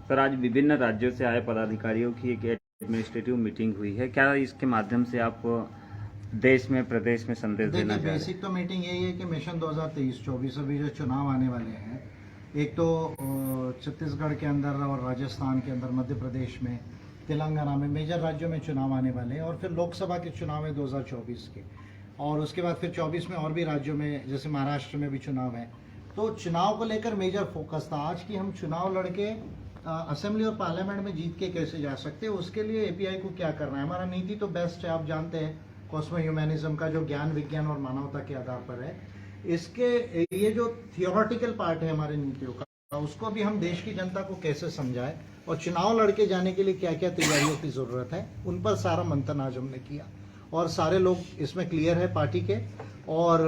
Sir, आज विभिन्न राज्यों से आए पदाधिकारियों की एक एडमिनिस्ट्रेटिव मीटिंग हुई है। क्या इसके माध्यम से आप देश में, प्रदेश में संदेश देना देखिए, चाह रहे हैं? बेसिक तो मीटिंग यही है कि मिशन 2023-24 अभी जो चुनाव आने वाले हैं, एक तो छत्तीसगढ़ के अंदर और राजस्थान के अंदर, मध्य प्रदेश में, तेलंगाना में, मेजर राज्यों में चुनाव आने वाले हैं और फिर लोकसभा के चुनाव है 2024 के, और उसके बाद फिर 24 में और भी राज्यों में, जैसे महाराष्ट्र में भी चुनाव है। तो चुनाव को लेकर मेजर फोकस था आज कि हम चुनाव लड़के असेंबली और पार्लियामेंट में जीत के कैसे जा सकते हैं, उसके लिए एपीआई को क्या करना है। हमारा नीति तो बेस्ट है, आप जानते हैं, कॉस्मो ह्यूमैनिज्म का, जो ज्ञान, विज्ञान और मानवता के आधार पर है। इसके ये जो थियोरेटिकल पार्ट है हमारे नीतियों का, उसको भी हम देश की जनता को कैसे समझाएं और चुनाव लड़के जाने के लिए क्या क्या तैयारियों की जरूरत है, उन पर सारा मंथन आज हमने किया और सारे लोग इसमें क्लियर है पार्टी के, और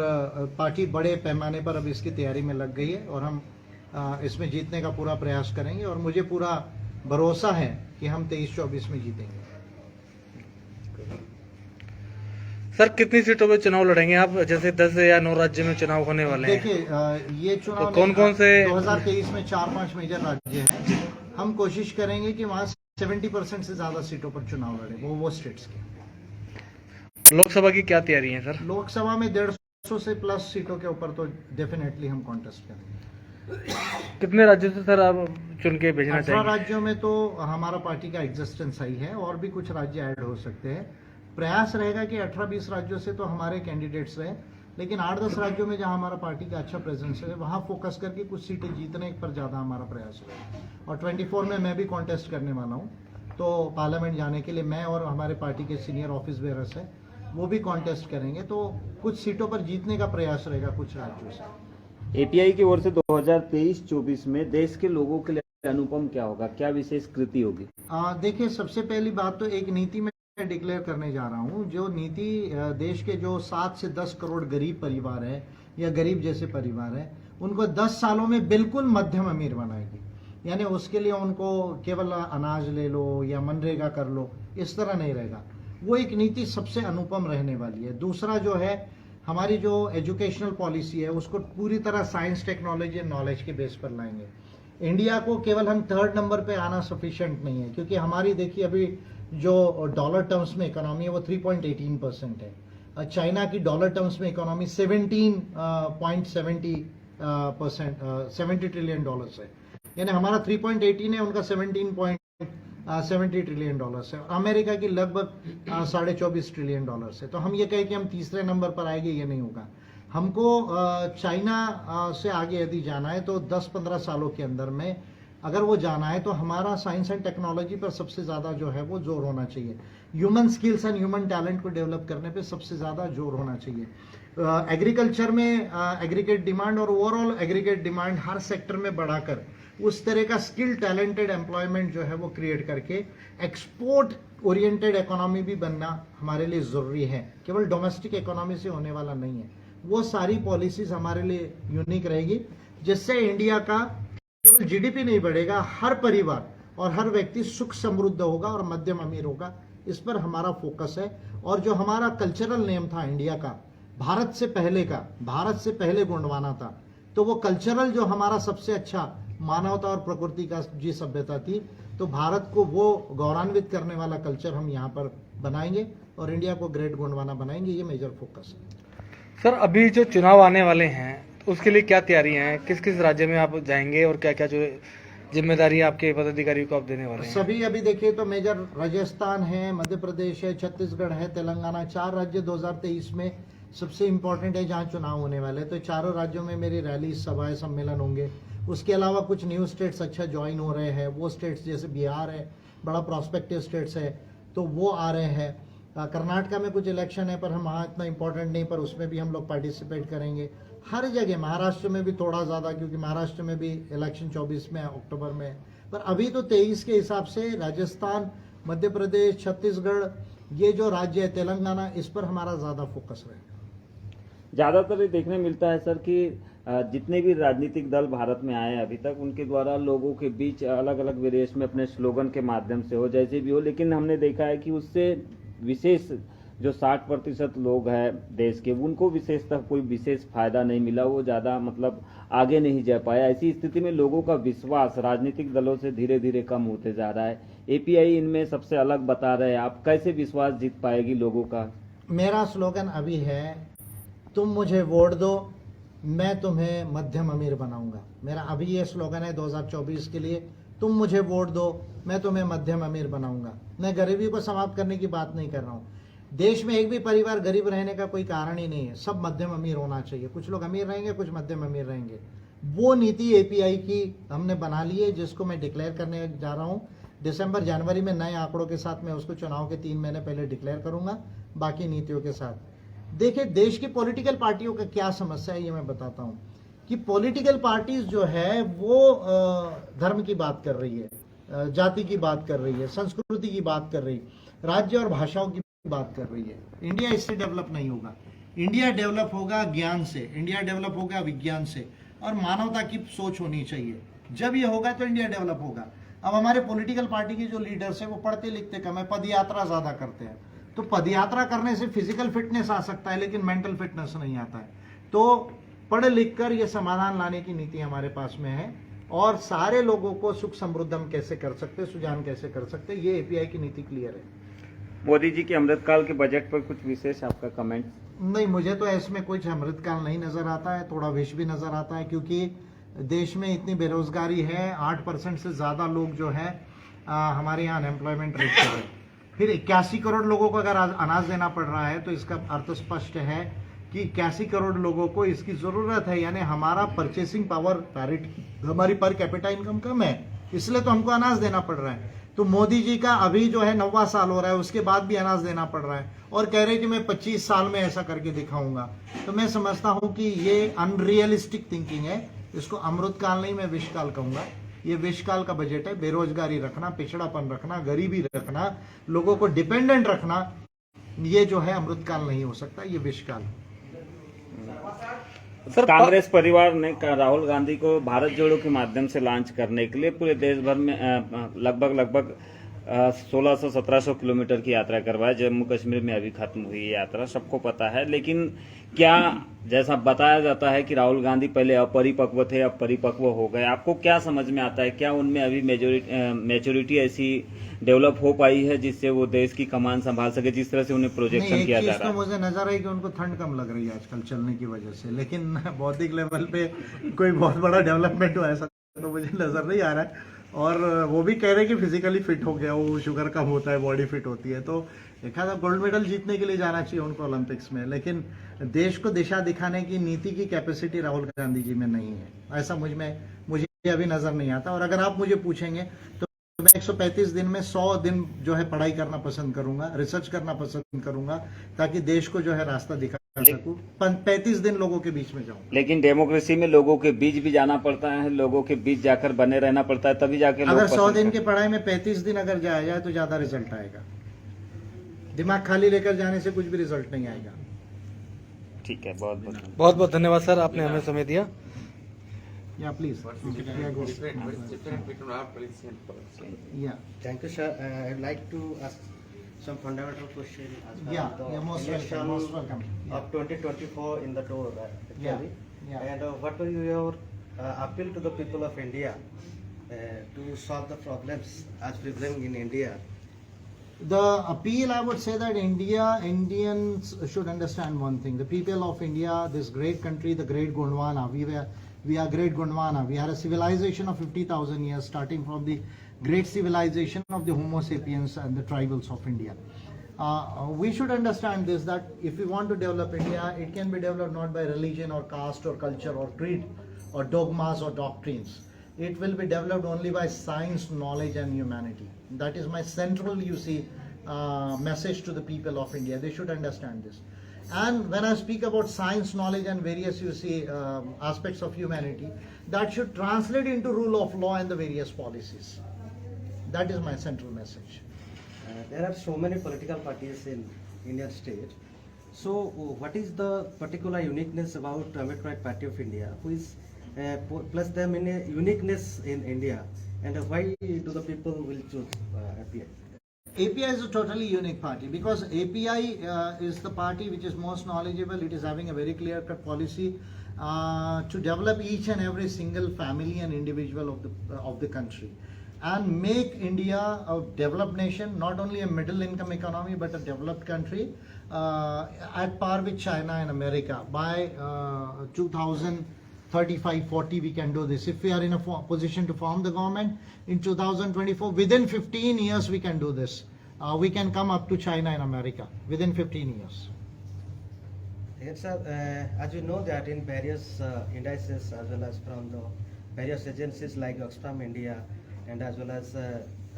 पार्टी बड़े पैमाने पर अब इसकी तैयारी में लग गई है और हम इसमें जीतने का पूरा प्रयास करेंगे और मुझे पूरा भरोसा है कि हम 23-24 में जीतेंगे। सर, कितनी सीटों पे चुनाव लड़ेंगे आप? जैसे 10 या 9 राज्य में चुनाव होने वाले हैं। देखिए, ये चुनाव तो कौन-कौन से 2023 में 4-5 मेजर राज्य हैं। हम कोशिश करेंगे कि वहाँ 70% से ज्यादा सीटों पर चुनाव लड़े, वो स्टेट्स के। लोकसभा की क्या तैयारी है सर? लोकसभा में 150 से प्लस सीटों के ऊपर तो डेफिनेटली हम कॉन्टेस्ट करेंगे। कितने राज्यों से सर आप चुन के भेजना 18 चाहेंगे? राज्यों में तो हमारा पार्टी का एग्जिस्टेंस ही है और भी कुछ राज्य ऐड हो सकते हैं। प्रयास रहेगा कि 18-20 राज्यों से तो हमारे कैंडिडेट्स रहे, लेकिन 8-10 राज्यों में जहां हमारा पार्टी का अच्छा प्रेजेंस है, वहां फोकस करके कुछ सीटें जीतने पर ज्यादा हमारा प्रयास रहेगा। और 24 में मैं भी कॉन्टेस्ट करने वाला हूं, तो पार्लियामेंट जाने के लिए मैं और हमारे पार्टी के सीनियर ऑफिस बेयरर्स है, वो भी कॉन्टेस्ट करेंगे। तो कुछ सीटों पर जीतने का प्रयास रहेगा कुछ राज्यों से। एपीआई की ओर से 2023-24 में देश के लोगों के लिए अनुपम क्या होगा, क्या विशेष कृति होगी? देखिए, सबसे पहली बात तो एक नीति में डिक्लेयर करने जा रहा हूं, जो नीति देश के जो 7 से 10 करोड़ गरीब परिवार है या गरीब जैसे परिवार है, उनको 10 सालों में बिल्कुल मध्यम अमीर बनाएगी। यानी उसके लिए उनको केवल अनाज ले लो या मनरेगा कर लो, इस तरह नहीं रहेगा। वो एक नीति सबसे अनुपम रहने वाली है। दूसरा जो है, हमारी जो एजुकेशनल पॉलिसी है, उसको पूरी तरह साइंस, टेक्नोलॉजी एंड नॉलेज के बेस पर लाएंगे। इंडिया को केवल हम 3rd नंबर पे आना सफिशिएंट नहीं है, क्योंकि हमारी देखिए अभी जो डॉलर टर्म्स में इकोनॉमी है वो 3.18% है। चाइना की डॉलर टर्म्स में इकोनॉमी 70 ट्रिलियन डॉलर्स है। यानी हमारा 3.18 है, उनका 17.70 ट्रिलियन डॉलर्स है। अमेरिका की लगभग 24.5 ट्रिलियन डॉलर्स है। तो हम ये कहें कि हम तीसरे नंबर पर आएंगे, ये नहीं होगा। हमको चाइना से आगे यदि जाना है तो 10-15 सालों के अंदर में अगर वो जाना है, तो हमारा साइंस एंड टेक्नोलॉजी पर सबसे ज्यादा जो है वो जोर होना चाहिए। Human skills and human talent को डेवलप करने पे सबसे ज्यादा जोर होना चाहिए। एग्रीकल्चर में एग्रीगेट डिमांड और ओवरऑल एग्रीगेट डिमांड हर सेक्टर में बढ़ाकर उस तरह का स्किल टैलेंटेड एम्प्लॉयमेंट जो है वो क्रिएट करके एक्सपोर्ट ओरिएंटेड इकोनॉमी भी बनना हमारे लिए जरूरी है। केवल डोमेस्टिक इकोनॉमी से होने वाला नहीं है। वो सारी पॉलिसीज हमारे लिए यूनिक रहेगी, जिससे इंडिया का केवल जीडीपी नहीं बढ़ेगा, हर परिवार और हर व्यक्ति सुख समृद्ध होगा और मध्यम अमीर होगा। इस पर हमारा फोकस है। और जो हमारा कल्चरल नेम था इंडिया का, भारत से पहले गोंडवाना था, तो वो कल्चरल जो हमारा सबसे अच्छा मानवता और प्रकृति का जी सभ्यता थी, तो भारत को वो गौरवान्वित करने वाला कल्चर हम यहाँ पर बनाएंगे और इंडिया को ग्रेट गोंडवाना बनाएंगे। ये मेजर फोकस है। सर, अभी जो चुनाव आने वाले हैं उसके लिए क्या तैयारियां हैं? किस किस राज्य में आप जाएंगे और क्या क्या जो जिम्मेदारी आपके पदाधिकारियों को आप देने वाले हैं? सभी अभी देखिए तो मेजर राजस्थान है, मध्य प्रदेश है, छत्तीसगढ़ है, तेलंगाना, 4 राज्य 2023 में सबसे इंपॉर्टेंट है जहां चुनाव होने वाले हैं। तो चारों राज्यों में मेरी रैली, सभाएं, सम्मेलन होंगे। उसके अलावा कुछ न्यू स्टेट्स अच्छा ज्वाइन हो रहे हैं। वो स्टेट्स जैसे बिहार है, बड़ा प्रोस्पेक्टिव स्टेट्स है, तो वो आ रहे हैं। कर्नाटका में कुछ इलेक्शन है पर हम वहाँ इतना इंपॉर्टेंट नहीं, पर उसमें भी हम लोग पार्टिसिपेट करेंगे। हर जगह, महाराष्ट्र में भी थोड़ा ज्यादा, क्योंकि महाराष्ट्र में भी इलेक्शन 24 में है, अक्टूबर में है। पर अभी तो 23 के हिसाब से राजस्थान, मध्य प्रदेश, छत्तीसगढ़, ये जो राज्य है, तेलंगाना, इस पर हमारा ज्यादा फोकस रहेगा। ज्यादातर ये देखने मिलता है सर कि जितने भी राजनीतिक दल भारत में आए अभी तक, उनके द्वारा लोगों के बीच अलग अलग वेरिएशन में अपने स्लोगन के माध्यम से हो, जैसे भी हो, लेकिन हमने देखा है कि उससे विशेष जो 60% लोग हैं देश के, उनको विशेषतः कोई विशेष फायदा नहीं मिला, वो ज़्यादा मतलब आगे नहीं जा पाया। ऐसी स्थिति में लोगों का विश्वास राजनीतिक दलों से धीरे धीरे कम होते जा रहा है। एपीआई इनमें सबसे अलग बता रहे हैं। आप कैसे विश्वास जीत पाएगी लोगों का? मेरा स्लोगन अभी है, तुम मुझे वोट दो, मैं तुम्हें मध्यम अमीर बनाऊंगा। मेरा अभी ये स्लोगन है 2024 के लिए, तुम मुझे वोट दो, मैं तुम्हें मध्यम अमीर बनाऊंगा। मैं गरीबी को समाप्त करने की बात नहीं कर रहा हूँ। देश में एक भी परिवार गरीब रहने का कोई कारण ही नहीं है, सब मध्यम अमीर होना चाहिए। कुछ लोग अमीर रहेंगे, कुछ मध्यम अमीर रहेंगे। वो नीति एपीआई की हमने बना ली है, जिसको मैं डिक्लेयर करने जा रहा हूँ। दिसंबर जनवरी में नए आंकड़ों के साथ मैं उसको चुनाव के 3 महीने पहले डिक्लेयर करूंगा, बाकी नीतियों के साथ। देखिए, देश की पॉलिटिकल पार्टियों का क्या समस्या है ये मैं बताता हूँ कि पॉलिटिकल पार्टीज जो है वो धर्म की बात कर रही है, जाति की बात कर रही है, संस्कृति की बात कर रही है, राज्य और भाषाओं की बात कर रही है। इंडिया इससे डेवलप नहीं होगा। इंडिया डेवलप होगा ज्ञान से, इंडिया डेवलप होगा विज्ञान से, और मानवता की सोच होनी चाहिए। जब ये होगा तो इंडिया डेवलप होगा। अब हमारे पॉलिटिकल पार्टी के जो लीडर्स हैं वो पढ़ते लिखते कम है, पदयात्रा ज्यादा करते हैं। तो पदयात्रा करने से फिजिकल फिटनेस आ सकता है, लेकिन मेंटल फिटनेस नहीं आता है। तो पढ़ लिख कर ये समाधान लाने की नीति हमारे पास में है, और सारे लोगों को सुख समृद्ध हम कैसे कर सकते, सुजान कैसे कर सकते, ये एपीआई की नीति क्लियर है। मोदी जी के अमृतकाल के बजट पर कुछ विशेष आपका कमेंट? नहीं, मुझे तो इसमें कुछ अमृतकाल नहीं नजर आता है, थोड़ा विष भी नजर आता है, क्योंकि देश में इतनी बेरोजगारी है। 8% से ज्यादा लोग जो है हमारे यहाँ अनएम्प्लॉयमेंट रेट पर है। फिर 81 करोड़ लोगों को अगर अनाज देना पड़ रहा है तो इसका अर्थ स्पष्ट है कि 81 करोड़ लोगों को इसकी जरूरत है। यानी हमारा परचेसिंग पावर पैरिटी, हमारी पर कैपिटा इनकम कम है, इसलिए तो हमको अनाज देना पड़ रहा है। तो मोदी जी का अभी जो है 9वां साल हो रहा है, उसके बाद भी अनाज देना पड़ रहा है, और कह रहे हैं कि मैं 25 साल में ऐसा करके दिखाऊंगा। तो मैं समझता हूं कि ये अनरियलिस्टिक थिंकिंग है। इसको अमृतकाल नहीं, मैं विषकाल कहूंगा। ये विषकाल का बजट है। बेरोजगारी रखना, पिछड़ापन रखना, गरीबी रखना, लोगों को डिपेंडेंट रखना, ये जो है अमृतकाल नहीं हो सकता, ये विषकाल। कांग्रेस परिवार ने राहुल गांधी को भारत जोड़ो के माध्यम से लॉन्च करने के लिए पूरे देश भर में लगभग 1600-1700 किलोमीटर की यात्रा करवाई। जम्मू कश्मीर में अभी खत्म हुई है यात्रा, सबको पता है। लेकिन क्या, जैसा बताया जाता है कि राहुल गांधी पहले अपरिपक्व थे, अब परिपक्व हो गए। आपको क्या समझ में आता है, क्या उनमें अभी मैच्योरिटी ऐसी डेवलप हो पाई है जिससे वो देश की कमान संभाल सके, जिस तरह से उन्हें प्रोजेक्शन किया जा रहा है? मुझे नजर है कि उनको ठंड कम लग रही है आजकल चलने की वजह से, लेकिन बौद्धिक लेवल पे कोई बहुत बड़ा डेवलपमेंट हुआ ऐसा तो मुझे नजर नहीं आ रहा है। और वो भी कह रहे हैं कि फिजिकली फिट हो गया, वो शुगर कम होता है, बॉडी फिट होती है। तो एक आधा गोल्ड मेडल जीतने के लिए जाना चाहिए उनको ओलंपिक्स में, लेकिन देश को दिशा दिखाने की नीति की कैपेसिटी राहुल गांधी जी में नहीं है, ऐसा मुझे अभी नजर नहीं आता। और अगर आप मुझे पूछेंगे तो मैं 135 दिन में 100 दिन जो है पढ़ाई करना पसंद करूंगा, रिसर्च करना पसंद करूंगा, ताकि देश को जो है रास्ता दिखा सकूं। 35 दिन लोगों के बीच में जाऊं। लेकिन डेमोक्रेसी में लोगों के बीच भी जाना पड़ता है, लोगों के बीच जाकर बने रहना पड़ता है, तभी जाके लोग अगर 100 दिन की पढ़ाई में 35 दिन अगर जाया जाए तो ज्यादा रिजल्ट आएगा। दिमाग खाली लेकर जाने से कुछ भी रिजल्ट नहीं आएगा। ठीक है, बहुत बहुत धन्यवाद सर, आपने हमें समय दिया। Yeah, please. Different between our policy and policy. Yeah. Thank you, sir. I'd like to ask some fundamental question as far Yeah, as the yeah, most election welcome, most welcome. Yeah. of 2024 in the door, actually. Yeah. And what will your appeal to the people of India to solve the problems as prevalent in India? The appeal, I would say that Indians should understand one thing. The people of India, this great country, the great Gondwana, we are great Gondwana. We are a civilization of 50,000 years, starting from the great civilization of the Homo sapiens and the tribals of India. We should understand this, that if we want to develop India, it can be developed not by religion or caste or culture or creed or dogmas or doctrines. It will be developed only by science, knowledge and humanity. That is my central, message to the people of India. They should understand this. And when I speak about science, knowledge and various, aspects of humanity, that should translate into rule of law and the various policies. That is my central message. There are so many political parties in Indian state. So what is the particular uniqueness about Democratic Party of India, who is plus them in a uniqueness in India, and why do the people will choose API? API is a totally unique party because API is the party which is most knowledgeable. It is having a very clear-cut policy to develop each and every single family and individual of the country, and make India a developed nation, not only a middle-income economy but a developed country at par with China and America. By 2035-40 we can do this. If we are in a position to form the government in 2024, within 15 years we can do this. We can come up to China and America within 15 years. Yes, sir. As you know that in various indices as well as from the various agencies like Oxfam India and as well as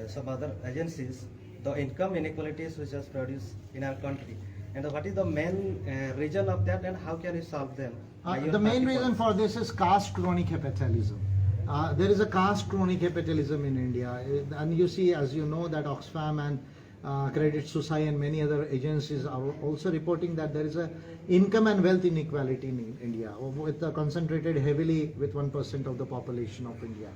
some other agencies, the income inequalities which is produced in our country, and what is the main reason of that, and how can we solve them? The main reason for this is caste crony capitalism. There is a caste crony capitalism in India, and you see, as you know, that Oxfam and Credit Suisse and many other agencies are also reporting that there is a income and wealth inequality in India, with concentrated heavily with 1% of the population of India.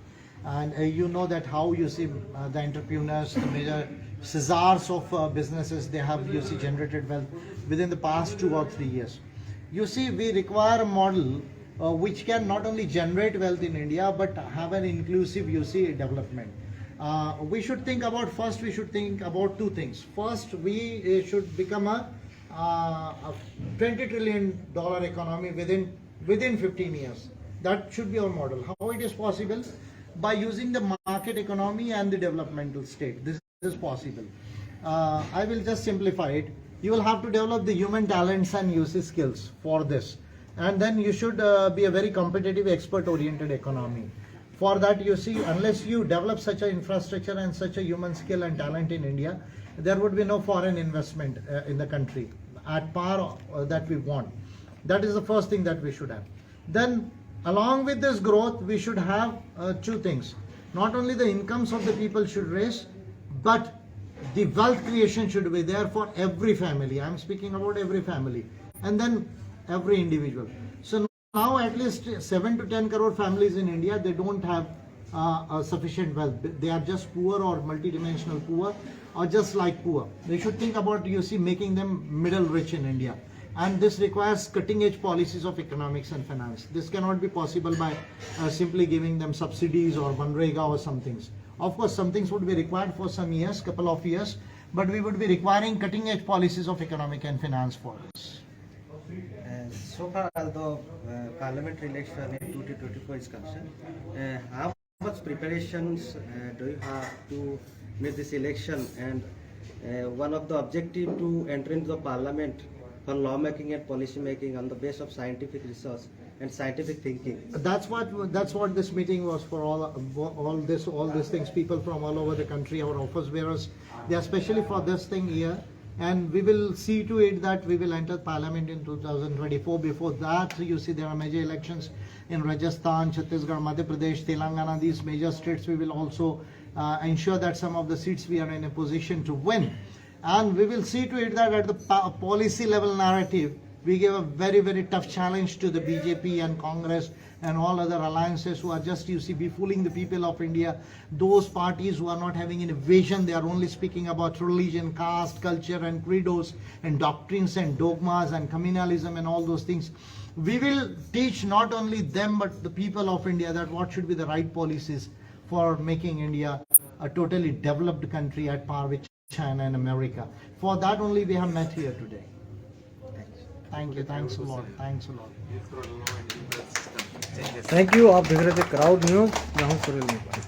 And you know that how you see the entrepreneurs, the major scissors of businesses, they have, you see, generated wealth within the past 2 or 3 years. You see, we require a model which can not only generate wealth in India but have an inclusive, you see, development. We should think about, first we should think about two things. First, we should become a $20 trillion economy within 15 years. That should be our model. How it is possible? By using the market economy and the developmental state. This is possible. I will just simplify it. You will have to develop the human talents and usage skills for this. And then you should be a very competitive, expert-oriented economy. For that, you see, unless you develop such an infrastructure and such a human skill and talent in India, there would be no foreign investment in the country at par that we want. That is the first thing that we should have. Then, along with this growth, we should have two things. Not only the incomes of the people should raise, but the wealth creation should be there for every family. I am speaking about every family. And then every individual. So now at least 7 to 10 crore families in India, they don't have sufficient wealth. They are just poor or multidimensional poor or just like poor. They should think about, you see, making them middle rich in India. And this requires cutting edge policies of economics and finance. This cannot be possible by simply giving them subsidies or Manrega or some things. Of course, some things would be required for some years, couple of years, but we would be requiring cutting edge policies of economic and finance for this. So far, although parliamentary election in 2024 is concerned, how much preparations do you have to make this election? And one of the objective to enter into the parliament for lawmaking and policy making on the basis of scientific research and scientific thinking. That's what this meeting was for. All these things, people from all over the country, our office bearers, they are especially for this thing here. And we will see to it that we will enter parliament in 2024. Before that, you see, there are major elections in Rajasthan, Chhattisgarh, Madhya Pradesh, Telangana, these major states. We will also ensure that some of the seats we are in a position to win. And we will see to it that at the policy level narrative, we give a very, very tough challenge to the BJP and Congress and all other alliances who are just, you see, befooling the people of India. Those parties who are not having any vision, they are only speaking about religion, caste, culture and credos and doctrines and dogmas and communalism and all those things. We will teach not only them but the people of India that what should be the right policies for making India a totally developed country at par with China and America. For that only we have met here today. Thank you. Thanks a lot. Thanks a lot. Thank you. आप देख रहे थे crowd news, मैं हूं सुनील नेपाल।